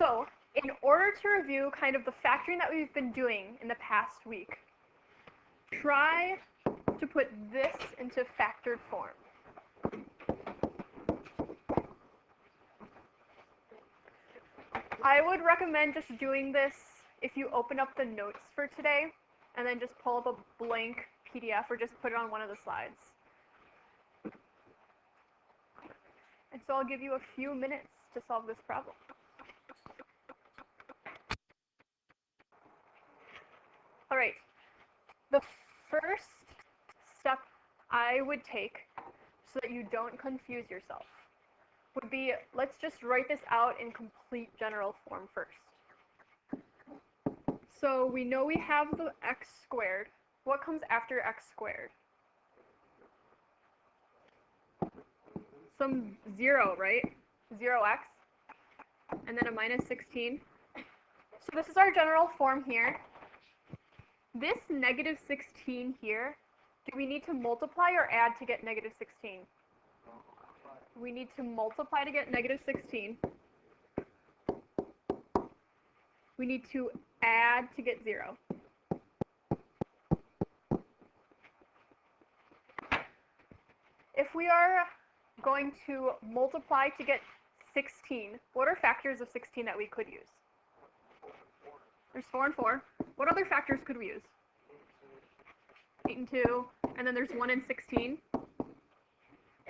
So, in order to review kind of the factoring that we've been doing in the past week, try to put this into factored form. I would recommend just doing this if you open up the notes for today and then just pull up a blank PDF or just put it on one of the slides. And so I'll give you a few minutes to solve this problem. All right, the first step I would take so that you don't confuse yourself would be, let's just write this out in complete general form first. So we know we have the x squared. What comes after x squared? Some 0, right? 0x, and then a minus 16. So this is our general form here. This negative 16 here, do we need to multiply or add to get negative 16? We need to multiply to get negative 16. We need to add to get 0. If we are going to multiply to get 16, what are factors of 16 that we could use? There's 4 and 4. What other factors could we use? 8 and 2, and then there's 1 and 16. So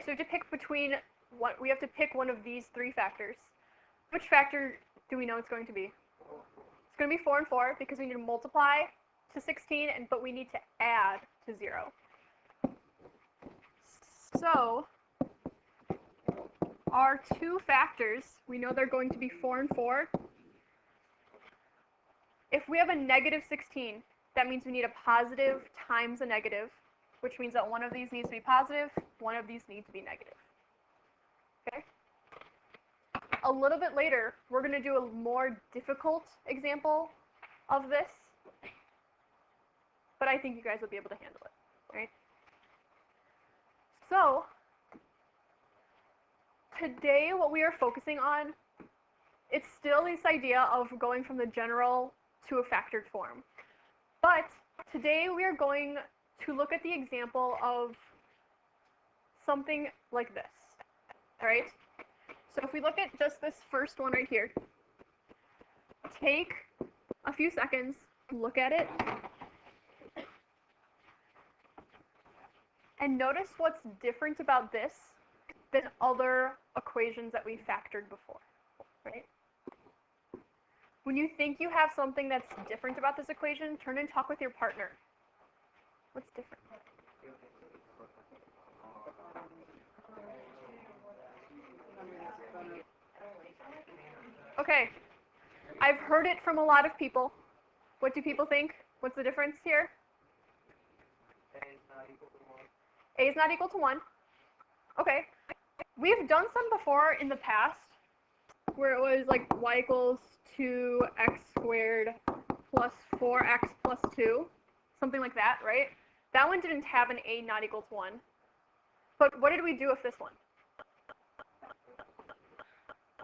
we have to pick between we have to pick one of these 3 factors. Which factor do we know it's going to be? It's going to be 4 and 4 because we need to multiply to 16, but we need to add to 0. So our 2 factors, we know they're going to be 4 and 4. If we have a negative 16, that means we need a positive times a negative, which means that one of these needs to be positive, one of these needs to be negative. Okay? A little bit later, we're going to do a more difficult example of this, but I think you guys will be able to handle it. Right? So, today what we are focusing on, it's still this idea of going from the general to a factored form. But today we are going to look at the example of something like this. All right? So if we look at just this first one right here, take a few seconds, look at it, and notice what's different about this than other equations that we factored before, right? When you think you have something that's different about this equation, turn and talk with your partner. What's different? Okay, I've heard it from a lot of people. What do people think? What's the difference here? A is not equal to 1. Okay, we've done some before in the past where it was like y equals 2x squared plus 4x plus 2, something like that, right? That one didn't have an a not equal to 1. But what did we do with this one?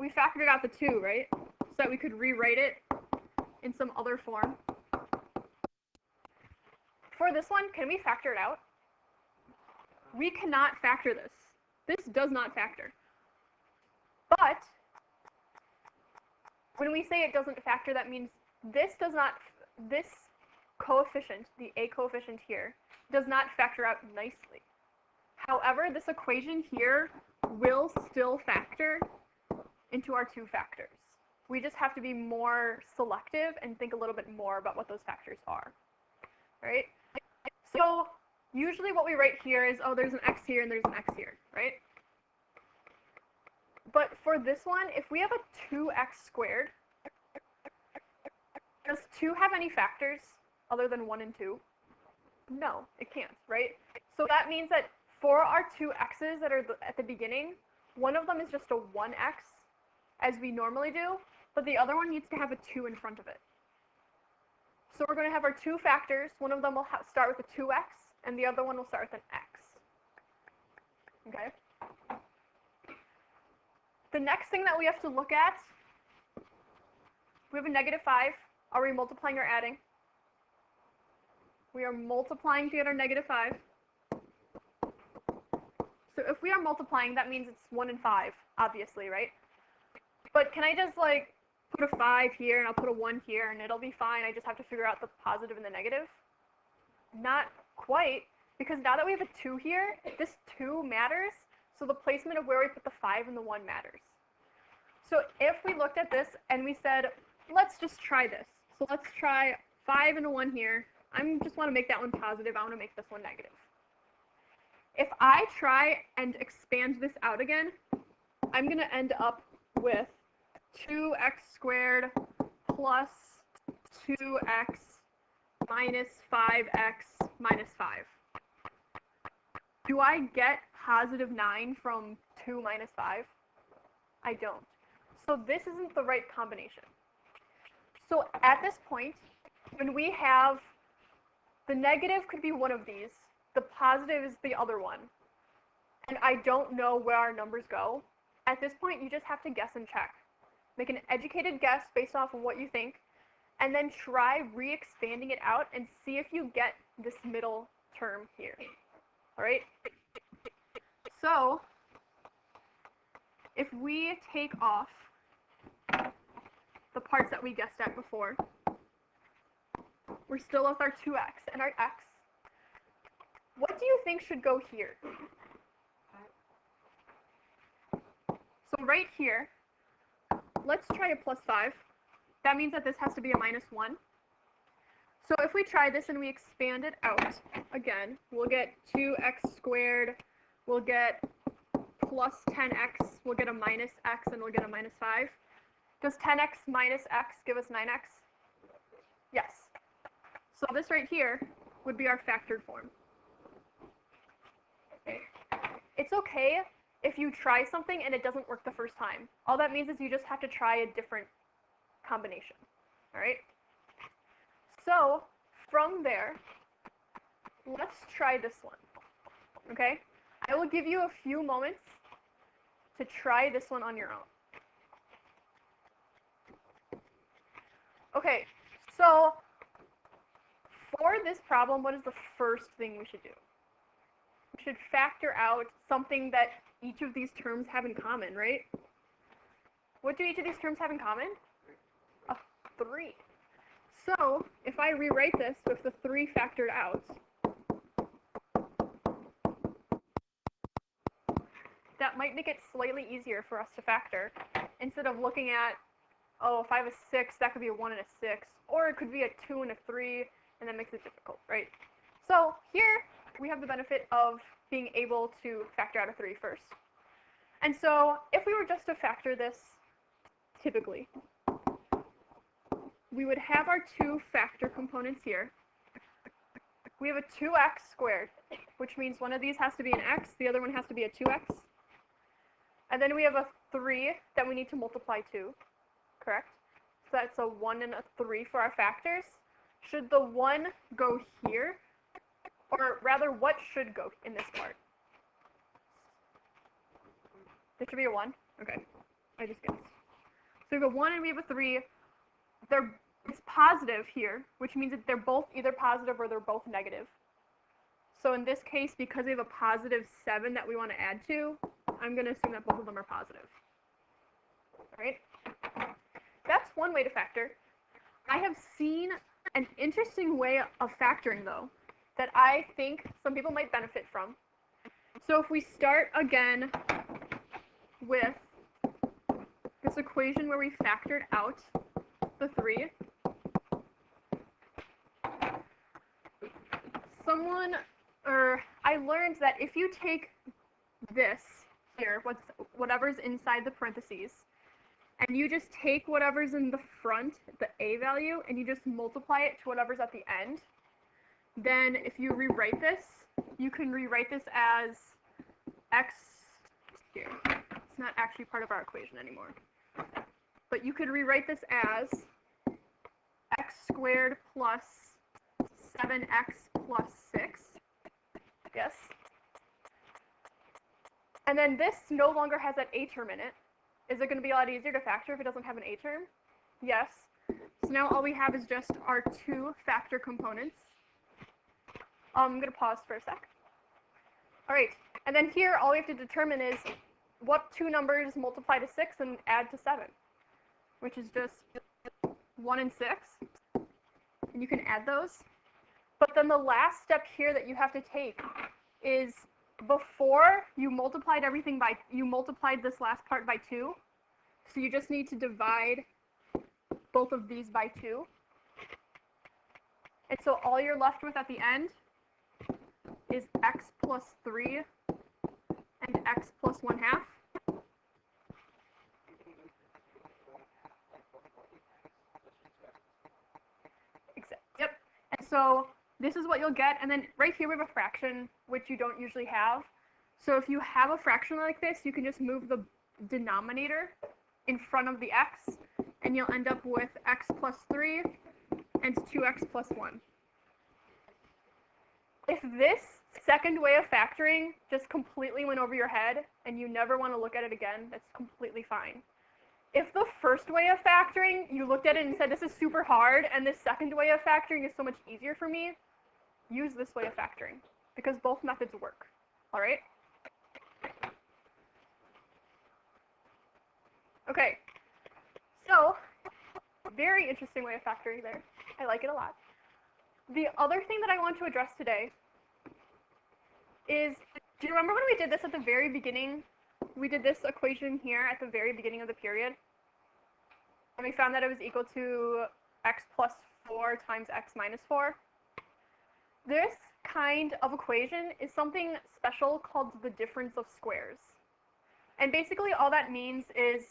We factored out the 2, right? So that we could rewrite it in some other form. For this one, can we factor it out? We cannot factor this. This does not factor. But when we say it doesn't factor, that means this coefficient, the a coefficient here, does not factor out nicely. However, this equation here will still factor into our 2 factors. We just have to be more selective and think a little bit more about what those factors are. Right? So usually what we write here is, oh, there's an x here and there's an x here, right? But for this one, if we have a 2x squared, does 2 have any factors other than 1 and 2? No, it can't, right? So that means that for our 2 x's that are at the beginning, one of them is just a 1x, as we normally do, but the other one needs to have a 2 in front of it. So we're going to have our 2 factors. One of them will start with a 2x, and the other one will start with an x. Okay? The next thing that we have to look at We have a negative 5. Are we multiplying or adding? We are multiplying to get our negative 5. So if we are multiplying, that means it's 1 and 5, obviously, right? But can I just, like, put a 5 here, and I'll put a 1 here, and it'll be fine? I just have to figure out the positive and the negative? Not quite, because now that we have a 2 here, this 2 matters, so the placement of where we put the 5 and the 1 matters. So if we looked at this and we said, let's just try this. So let's try 5 and a 1 here. I just want to make that one positive. I want to make this one negative. If I try and expand this out again, I'm going to end up with 2x squared plus 2x minus 5x minus 5. Do I get positive 9 from 2 minus 5? I don't. So this isn't the right combination. So at this point, when we have the negative could be one of these, the positive is the other one, and I don't know where our numbers go, at this point you just have to guess and check. Make an educated guess based off of what you think, and then try re-expanding it out and see if you get this middle term here. Alright? So, if we take off the parts that we guessed at before, we're still with our 2x and our x. What do you think should go here? So right here, let's try a plus 5. That means that this has to be a minus 1. So if we try this and we expand it out, again, we'll get 2x squared, we'll get plus 10x, we'll get a minus x, and we'll get a minus 5. Does 10x minus x give us 9x? Yes. So this right here would be our factored form. Okay. It's okay if you try something and it doesn't work the first time. All that means is you just have to try a different combination. Alright? So, from there, let's try this one. Okay? I will give you a few moments to try this one on your own. Okay, so for this problem, what is the first thing we should do? We should factor out something that each of these terms have in common, right? What do each of these terms have in common? A 3. So, if I rewrite this with the 3 factored out, that might make it slightly easier for us to factor, instead of looking at, oh, if I have a 6, that could be a 1 and a 6, or it could be a 2 and a 3, and that makes it difficult, right? So here, we have the benefit of being able to factor out a 3 first. And so, if we were just to factor this, typically, we would have our 2 factor components here. We have a 2x squared, which means one of these has to be an x, the other one has to be a 2x. And then we have a 3 that we need to multiply to, correct? So that's a 1 and a 3 for our factors. Should the 1 go here? Or rather, what should go in this part? There should be a 1? Okay, I just guessed. So we have a 1 and we have a 3. It's positive here, which means that they're both either positive or they're both negative. So in this case, because we have a positive 7 that we want to add to, I'm going to assume that both of them are positive. Alright? That's one way to factor. I have seen an interesting way of factoring, though, that I think some people might benefit from. So if we start again with this equation where we factored out the 3, I learned that if you take this here, whatever's inside the parentheses, and you just take whatever's in the front, the a value, and you just multiply it to whatever's at the end, then if you rewrite this, you can rewrite this as x here. It's not actually part of our equation anymore. But you could rewrite this as x squared plus 7x plus 6. Yes? And then this no longer has that a term in it. Is it going to be a lot easier to factor if it doesn't have an a term? Yes. So now all we have is just our two factor components. I'm going to pause for a sec. All right, and then here all we have to determine is what two numbers multiply to 6 and add to 7, which is just 1 and 6. And you can add those. But then the last step here that you have to take is before you multiplied everything by, you multiplied this last part by 2. So you just need to divide both of these by 2. And so all you're left with at the end is x plus 3 and x plus 1/2. Yep. And so this is what you'll get. And then right here we have a fraction, which you don't usually have. So if you have a fraction like this, you can just move the denominator in front of the x, and you'll end up with x plus 3 and 2x plus 1. If this second way of factoring just completely went over your head and you never want to look at it again, that's completely fine. If the first way of factoring, you looked at it and said, this is super hard, and this second way of factoring is so much easier for me, use this way of factoring, because both methods work. All right? Okay. So, very interesting way of factoring there. I like it a lot. The other thing that I want to address today is, do you remember when we did this at the very beginning? We did this equation here at the very beginning of the period. And we found that it was equal to x plus 4 times x minus 4. This kind of equation is something special called the difference of squares. And basically all that means is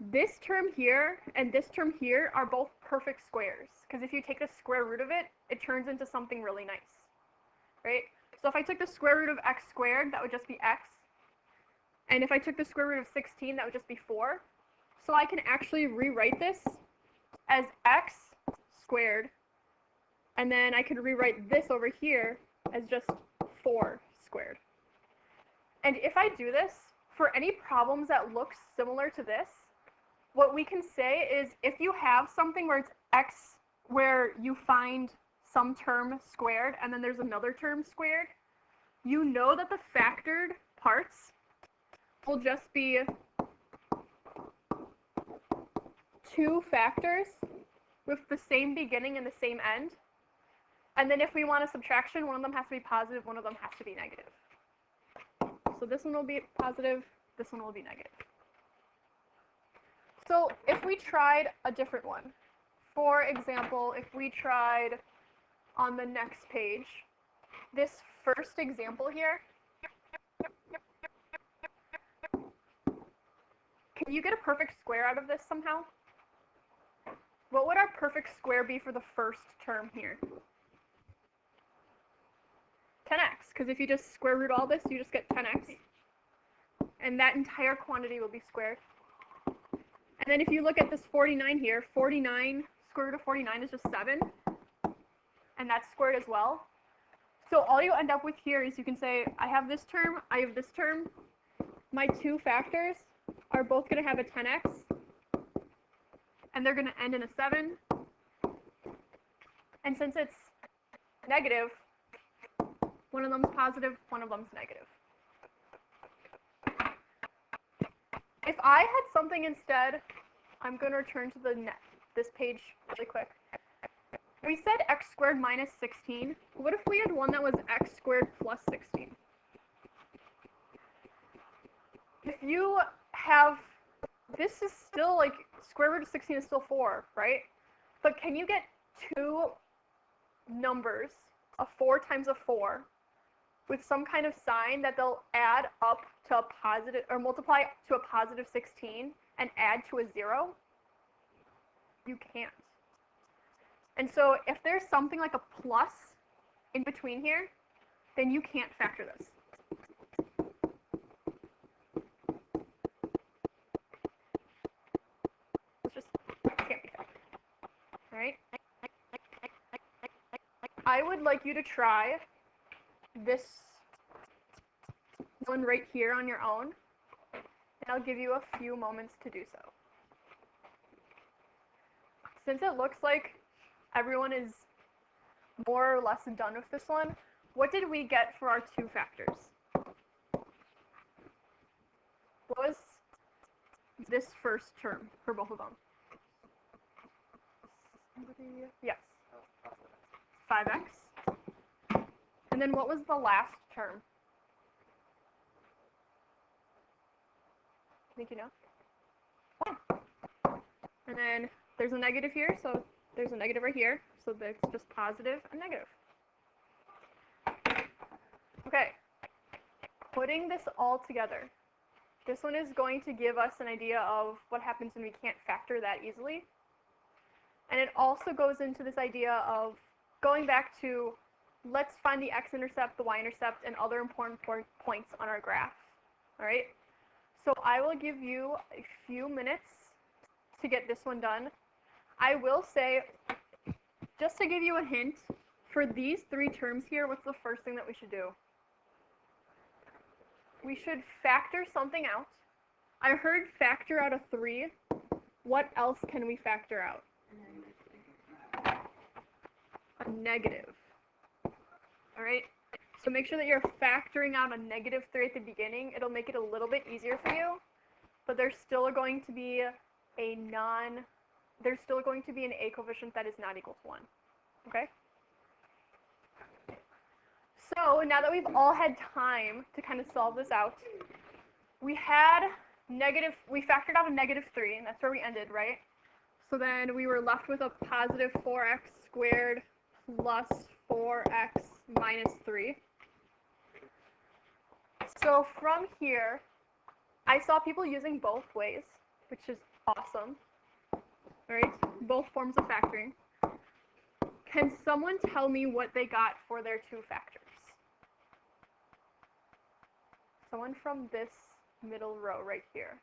this term here and this term here are both perfect squares. Because if you take the square root of it, it turns into something really nice. Right? So if I took the square root of x squared, that would just be x. And if I took the square root of 16, that would just be 4. So I can actually rewrite this as x squared. And then I could rewrite this over here as just 4 squared. And if I do this, for any problems that look similar to this, what we can say is if you have something where it's x, where you find some term squared and then there's another term squared, you know that the factored parts will just be 2 factors with the same beginning and the same end. And then if we want a subtraction, one of them has to be positive, one of them has to be negative. So this one will be positive, this one will be negative. So if we tried a different one, for example, if we tried on the next page, this first example here, can you get a perfect square out of this somehow? What would our perfect square be for the first term here? 10x, because if you just square root all this, you just get 10x. And that entire quantity will be squared. And then if you look at this 49 here, 49, square root of 49 is just 7. And that's squared as well. So all you end up with here is you can say, I have this term, I have this term. My 2 factors are both going to have a 10x. And they're going to end in a 7. And since it's negative, one of them's positive, one of them's negative. If I had something instead, I'm going to return to this page really quick. We said x squared minus 16. What if we had one that was x squared plus 16? If you have, this is still like, square root of 16 is still 4, right? But can you get 2 numbers, a 4 times a 4, with some kind of sign that they'll add up to a positive, or multiply to a positive 16 and add to a 0? You can't. And so if there's something like a plus in between here, then you can't factor this. It's just can't be factored. All right? I would like you to try this one right here on your own, and I'll give you a few moments to do so. since it looks like everyone is more or less done with this one, what did we get for our two factors? What was this first term for both of them? Yes. 5x. And then what was the last term? I think you know. 1. And then there's a negative here, so there's a negative right here. So that's just positive and negative. Okay. Putting this all together. This one is going to give us an idea of what happens when we can't factor that easily. And it also goes into this idea of going back to, let's find the x-intercept, the y-intercept, and other important points on our graph. All right? So I will give you a few minutes to get this one done. I will say, just to give you a hint, for these three terms here, what's the first thing that we should do? We should factor something out. I heard factor out a 3. What else can we factor out? A negative. All right? So make sure that you're factoring out a negative 3 at the beginning. It'll make it a little bit easier for you, but there's still going to be there's still going to be an a coefficient that is not equal to 1. Okay? So now that we've all had time to kind of solve this out, we factored out a negative 3, and that's where we ended, right? So then we were left with a positive 4x squared plus 4x minus 3. So from here, I saw people using both ways, which is awesome. All right, both forms of factoring. Can someone tell me what they got for their two factors? Someone from this middle row right here.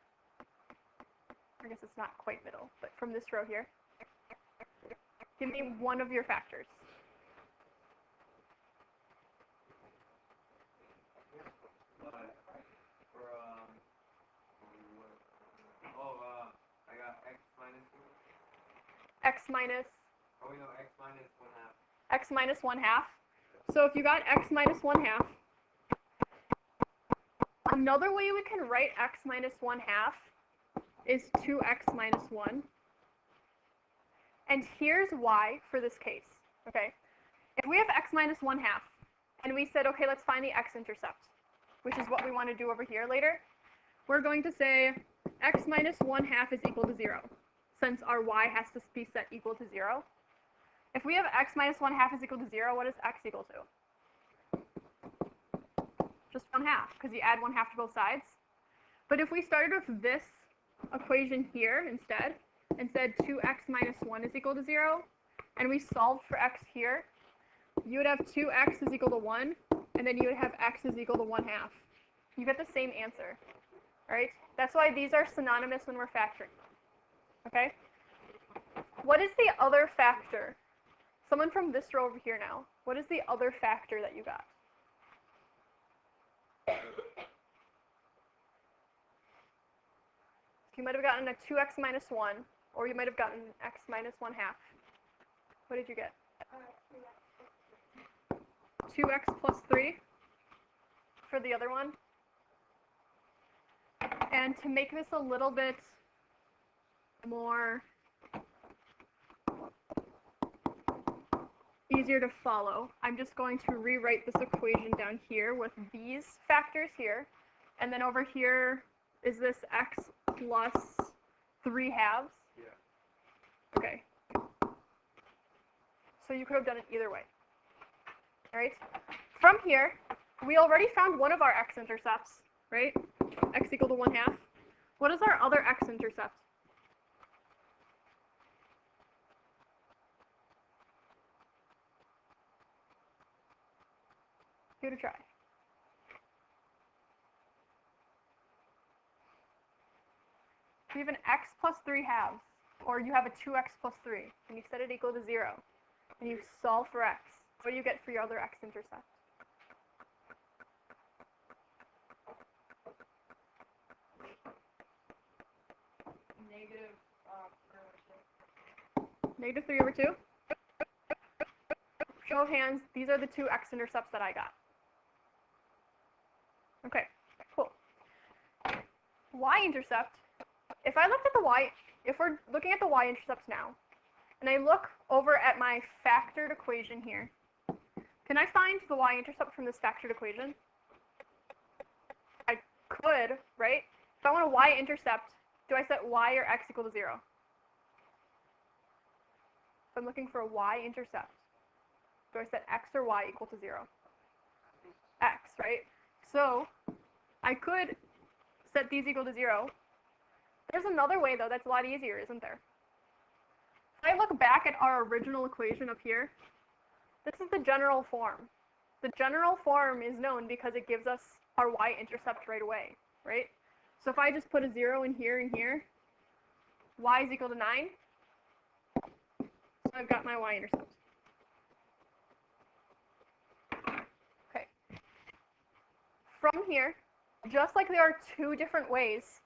I guess it's not quite middle, but from this row here. Give me one of your factors. I got x minus 2. X minus? Oh, no, x minus 1/2. X minus 1/2. So if you got x minus 1/2, another way we can write x minus 1/2 is 2x minus 1. And here's why for this case, okay? If we have x minus 1/2, and we said, okay, let's find the x-intercept, which is what we want to do over here later, we're going to say x minus 1/2 is equal to 0, since our y has to be set equal to 0. If we have x minus 1/2 is equal to 0, what is x equal to? Just 1/2, because you add 1/2 to both sides. But if we started with this equation here instead, and said 2x minus 1 is equal to 0, and we solved for x here, you would have 2x is equal to 1, and then you would have x is equal to 1/2. You get the same answer, right? That's why these are synonymous when we're factoring, okay? What is the other factor? Someone from this row over here now. What is the other factor that you got? You might have gotten a 2x minus 1, or you might have gotten x minus 1/2. What did you get? 2x plus 3 for the other one. And to make this a little bit more easier to follow, I'm just going to rewrite this equation down here with these factors here. And then over here, is this x plus 3/2? Yeah. Okay. So you could have done it either way. All right? From here, we already found one of our x-intercepts, right? X equal to 1/2. What is our other x-intercept? Give it a try. You have an x plus 3/2, or you have a 2x plus 3, and you set it equal to 0, and you solve for x. What do you get for your other x-intercept? Negative Negative 3 over 2. Show of hands, these are the two x-intercepts that I got. Okay, cool. Y-intercept, if I looked at the y, if we're looking at the y-intercepts now, and I look over at my factored equation here, can I find the y-intercept from this factored equation? I could, right? If I want a y-intercept, do I set y or x equal to 0? If I'm looking for a y-intercept, do I set x or y equal to 0? X, right? So I could set these equal to 0. There's another way, though, that's a lot easier, isn't there? If I look back at our original equation up here, this is the general form. The general form is known because it gives us our y-intercept right away, right? So if I just put a 0 in here and here, y is equal to 9. So I've got my y-intercept. Okay. From here, just like there are two different ways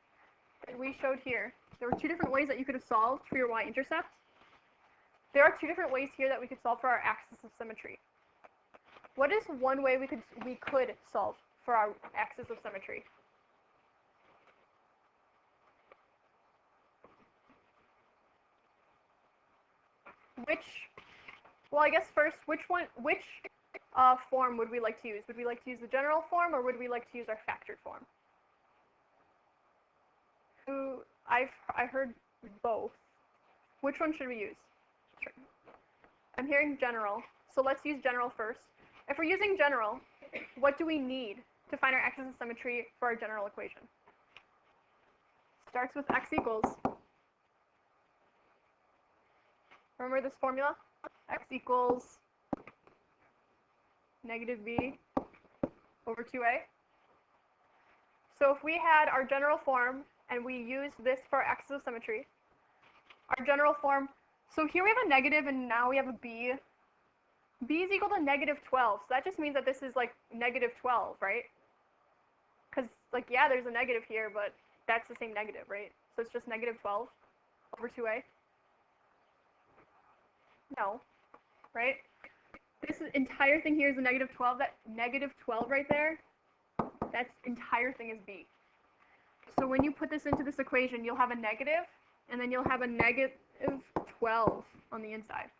that we showed here, there were two different ways that you could have solved for your y-intercept. There are two different ways here that we could solve for our axis of symmetry. What is one way we could solve for our axis of symmetry? Well, I guess first, which form would we like to use? Would we like to use the general form, or would we like to use our factored form? I heard both. Which one should we use? Sure. I'm hearing general, so let's use general first. If we're using general, what do we need to find our axis of symmetry for our general equation? Starts with x equals. Remember this formula? X equals negative b over 2a. So if we had our general form and we used this for our axis of symmetry, our general form, so here we have a negative and now we have a b. B is equal to negative 12, so that just means that this is like negative 12, right? Because, like, yeah, there's a negative here, but that's the same negative, right? So it's just negative 12 over 2a. No, right? This entire thing here is a negative 12. That negative 12 right there, that entire thing is b. So when you put this into this equation, you'll have a negative, and then you'll have a negative 12 on the inside.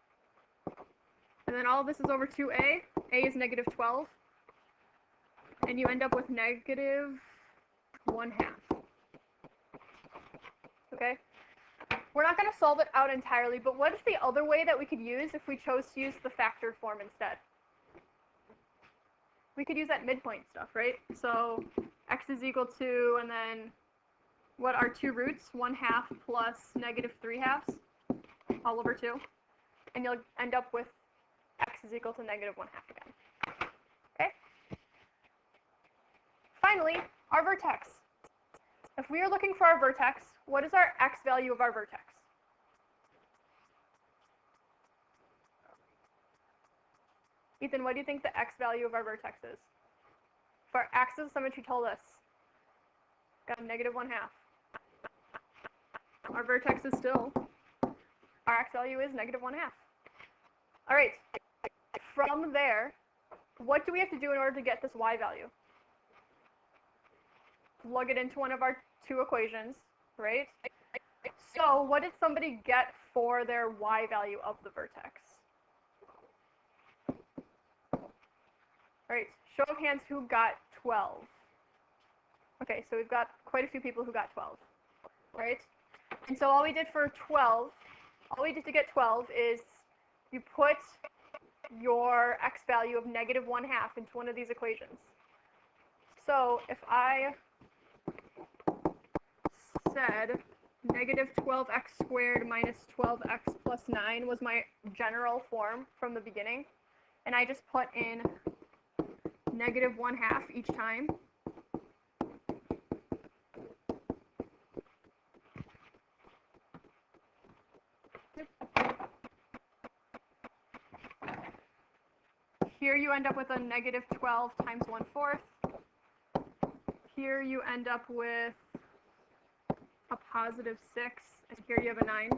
And then all of this is over 2a. A is negative 12. And you end up with negative 1/2. Okay? We're not going to solve it out entirely, but what is the other way that we could use if we chose to use the factored form instead? We could use that midpoint stuff, right? So x is equal to, and then what are two roots? 1/2 plus negative 3/2 all over 2. And you'll end up with x is equal to negative 1/2 again. Okay? Finally, our vertex. If we are looking for our vertex, what is our x value of our vertex? Ethan, what do you think the x value of our vertex is? If our axis of symmetry told us, got a negative 1/2. Our vertex is still, our x value is negative 1/2. All right, from there, what do we have to do in order to get this y value? Plug it into one of our two equations, right? So what did somebody get for their y value of the vertex? All right, show of hands who got 12. Okay, so we've got quite a few people who got 12, right? And so all we did for 12, all we did to get 12 is you put your x value of negative 1/2 into one of these equations. So if I said negative 12x squared minus 12x plus 9 was my general form from the beginning, and I just put in negative 1/2 each time, here you end up with a negative 12 times 1/4. Here you end up with a positive 6, and here you have a 9.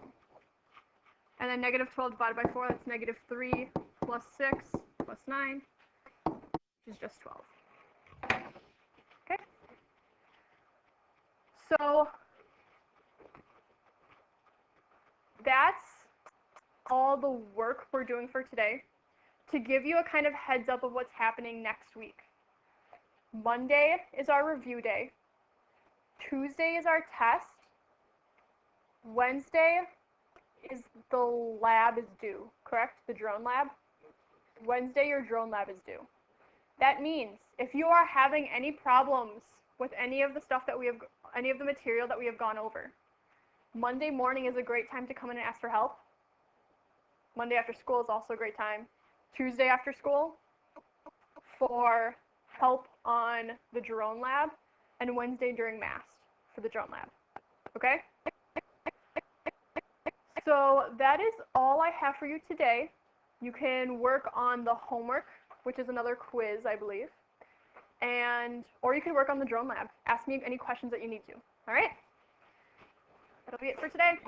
And then negative 12 divided by 4, that's negative 3 plus 6 plus 9, which is just 12. Okay? So that's all the work we're doing for today. To give you a kind of heads up of what's happening next week. Monday is our review day. Tuesday is our test. Wednesday is the lab is due, correct? The drone lab? Wednesday your drone lab is due. That means if you are having any problems with any of the stuff that we have, any of the material that we have gone over, Monday morning is a great time to come in and ask for help. Monday after school is also a great time. Tuesday after school for help on the drone lab, and Wednesday during mass for the drone lab. Okay? So that is all I have for you today. You can work on the homework, which is another quiz, I believe, or you can work on the drone lab. Ask me any questions that you need to. All right? That'll be it for today.